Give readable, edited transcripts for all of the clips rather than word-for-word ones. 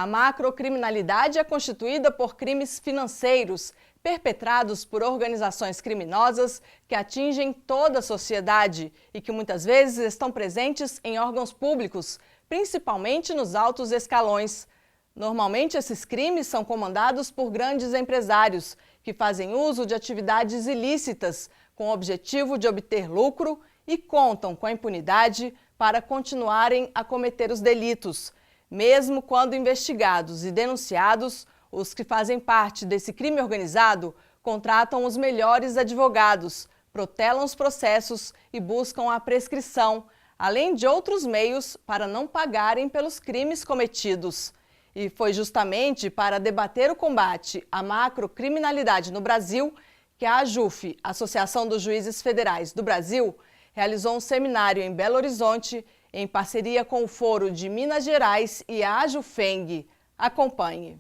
A macrocriminalidade é constituída por crimes financeiros, perpetrados por organizações criminosas que atingem toda a sociedade e que muitas vezes estão presentes em órgãos públicos, principalmente nos altos escalões. Normalmente, esses crimes são comandados por grandes empresários, que fazem uso de atividades ilícitas com o objetivo de obter lucro e contam com a impunidade para continuarem a cometer os delitos. Mesmo quando investigados e denunciados, os que fazem parte desse crime organizado contratam os melhores advogados, protelam os processos e buscam a prescrição, além de outros meios para não pagarem pelos crimes cometidos. E foi justamente para debater o combate à macrocriminalidade no Brasil que a AJUF, Associação dos Juízes Federais do Brasil, realizou um seminário em Belo Horizonte em parceria com o Foro de Minas Gerais e a AJUFENG. Acompanhe.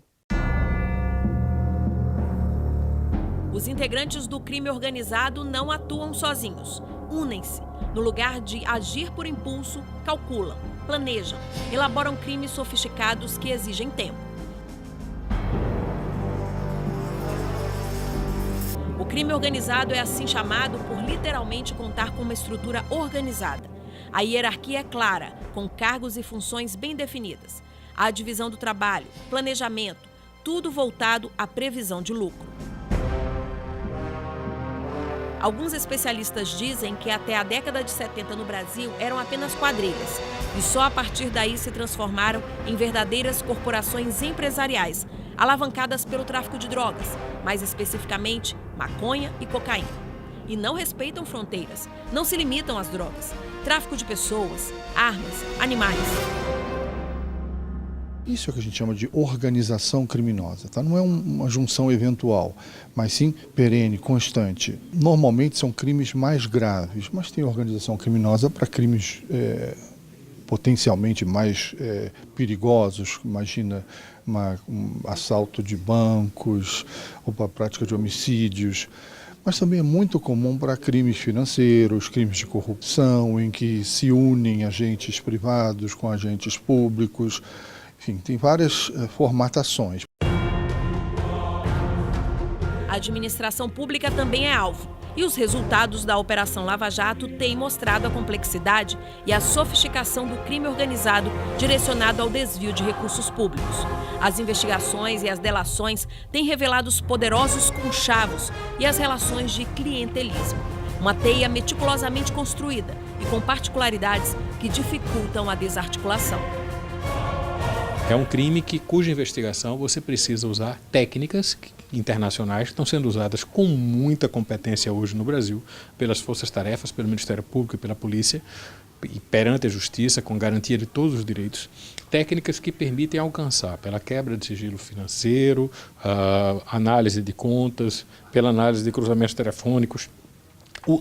Os integrantes do crime organizado não atuam sozinhos. Unem-se. No lugar de agir por impulso, calculam, planejam, elaboram crimes sofisticados que exigem tempo. O crime organizado é assim chamado por literalmente contar com uma estrutura organizada. A hierarquia é clara, com cargos e funções bem definidas. Há a divisão do trabalho, planejamento, tudo voltado à previsão de lucro. Alguns especialistas dizem que até a década de 70 no Brasil eram apenas quadrilhas e só a partir daí se transformaram em verdadeiras corporações empresariais, alavancadas pelo tráfico de drogas, mais especificamente maconha e cocaína. E não respeitam fronteiras, não se limitam às drogas. Tráfico de pessoas, armas, animais. Isso é o que a gente chama de organização criminosa, tá? Não é uma junção eventual, mas sim perene, constante. Normalmente são crimes mais graves, mas tem organização criminosa para crimes potencialmente mais perigosos. Imagina um assalto de bancos ou para a prática de homicídios. Mas também é muito comum para crimes financeiros, crimes de corrupção, em que se unem agentes privados com agentes públicos. Enfim, tem várias formatações. A administração pública também é alvo. E os resultados da Operação Lava Jato têm mostrado a complexidade e a sofisticação do crime organizado direcionado ao desvio de recursos públicos. As investigações e as delações têm revelado os poderosos conchavos e as relações de clientelismo. Uma teia meticulosamente construída e com particularidades que dificultam a desarticulação. É um crime cuja investigação você precisa usar técnicas internacionais que estão sendo usadas com muita competência hoje no Brasil, pelas forças-tarefas, pelo Ministério Público e pela Polícia, e perante a Justiça, com garantia de todos os direitos, técnicas que permitem alcançar, pela quebra de sigilo financeiro, análise de contas, pela análise de cruzamentos telefônicos,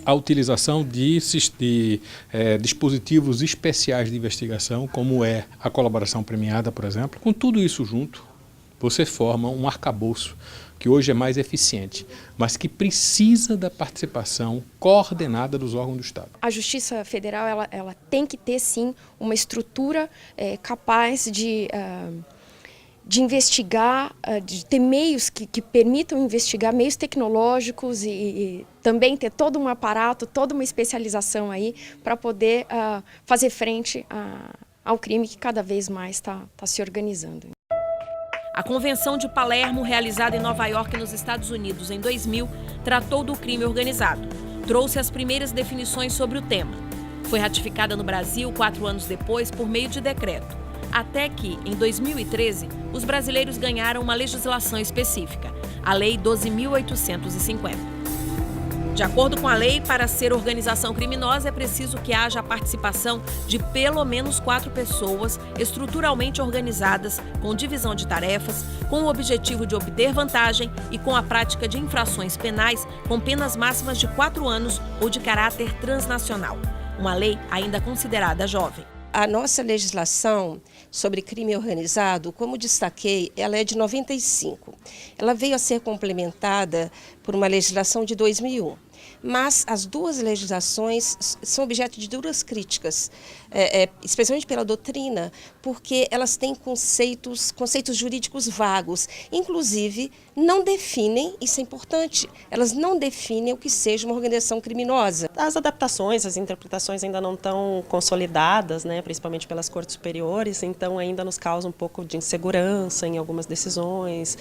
a utilização de dispositivos especiais de investigação, como é a colaboração premiada, por exemplo. Com tudo isso junto, você forma um arcabouço que hoje é mais eficiente, mas que precisa da participação coordenada dos órgãos do Estado. A Justiça Federal ela tem que ter, sim, uma estrutura capaz de investigar, de ter meios que permitam investigar, meios tecnológicos e também ter todo um aparato, toda uma especialização aí para poder fazer frente ao crime que cada vez mais está se organizando. A Convenção de Palermo, realizada em Nova York, nos Estados Unidos, em 2000, tratou do crime organizado. Trouxe as primeiras definições sobre o tema. Foi ratificada no Brasil 4 anos depois por meio de decreto. Até que, em 2013, os brasileiros ganharam uma legislação específica, a Lei 12.850. De acordo com a lei, para ser organização criminosa é preciso que haja a participação de pelo menos 4 pessoas estruturalmente organizadas, com divisão de tarefas, com o objetivo de obter vantagem e com a prática de infrações penais com penas máximas de 4 anos ou de caráter transnacional. Uma lei ainda considerada jovem. A nossa legislação sobre crime organizado, como destaquei, ela é de 95. Ela veio a ser complementada por uma legislação de 2001. mas as duas legislações são objeto de duras críticas, especialmente pela doutrina, porque elas têm conceitos jurídicos vagos, inclusive não definem, isso é importante, elas não definem o que seja uma organização criminosa. As adaptações, as interpretações ainda não estão consolidadas, né, principalmente pelas cortes superiores, então ainda nos causa um pouco de insegurança em algumas decisões.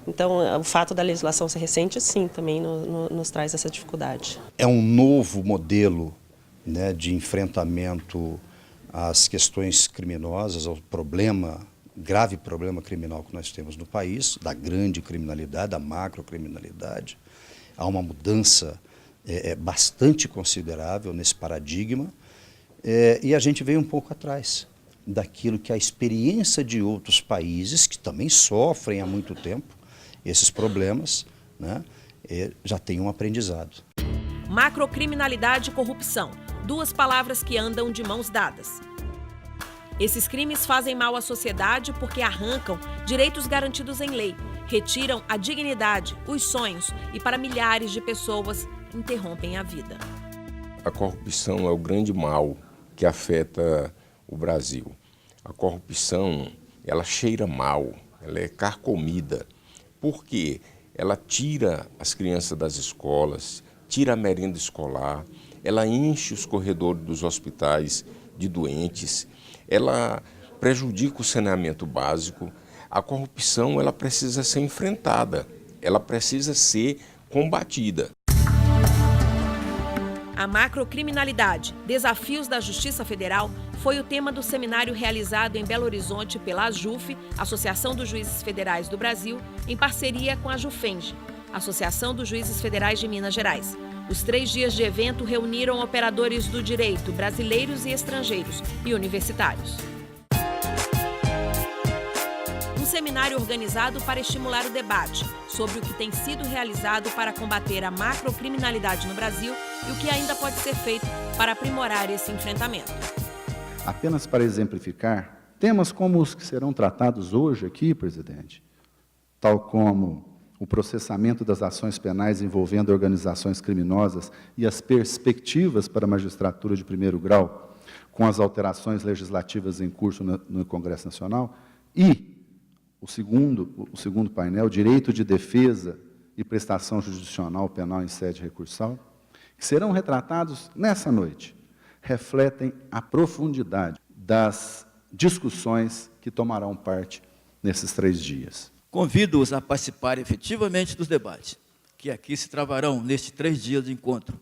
Então, o fato da legislação ser recente, sim, também nos traz essa dificuldade. É um novo modelo, né, de enfrentamento às questões criminosas, ao grave problema criminal que nós temos no país, da grande criminalidade, da macrocriminalidade. Há uma mudança bastante considerável nesse paradigma e a gente veio um pouco atrás daquilo que a experiência de outros países, que também sofrem há muito tempo esses problemas, né, já tem um aprendizado. Macrocriminalidade e corrupção, duas palavras que andam de mãos dadas. Esses crimes fazem mal à sociedade porque arrancam direitos garantidos em lei, retiram a dignidade, os sonhos e, para milhares de pessoas, interrompem a vida. A corrupção é o grande mal que afeta o Brasil. A corrupção, ela cheira mal, ela é carcomida, porque ela tira as crianças das escolas, tira a merenda escolar, ela enche os corredores dos hospitais de doentes, ela prejudica o saneamento básico. A corrupção, ela precisa ser enfrentada, ela precisa ser combatida. A macrocriminalidade, desafios da Justiça Federal, foi o tema do seminário realizado em Belo Horizonte pela AJUF, Associação dos Juízes Federais do Brasil, em parceria com a JUFENG, Associação dos Juízes Federais de Minas Gerais. Os 3 dias de evento reuniram operadores do direito, brasileiros e estrangeiros, e universitários. Um seminário organizado para estimular o debate sobre o que tem sido realizado para combater a macrocriminalidade no Brasil e o que ainda pode ser feito para aprimorar esse enfrentamento. Apenas para exemplificar, temas como os que serão tratados hoje aqui, presidente, tal como o processamento das ações penais envolvendo organizações criminosas e as perspectivas para a magistratura de primeiro grau, com as alterações legislativas em curso no Congresso Nacional, e o segundo painel, direito de defesa e prestação judicional penal em sede recursal, que serão retratados nessa noite, refletem a profundidade das discussões que tomarão parte nesses 3 dias. Convido-os a participar efetivamente dos debates, que aqui se travarão nestes 3 dias de encontro,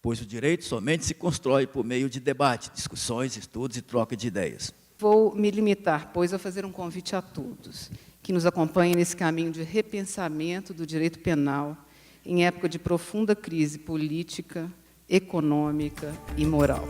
pois o direito somente se constrói por meio de debate, discussões, estudos e troca de ideias. Vou me limitar, pois, a fazer um convite a todos que nos acompanhem nesse caminho de repensamento do direito penal em época de profunda crise política, econômica e moral.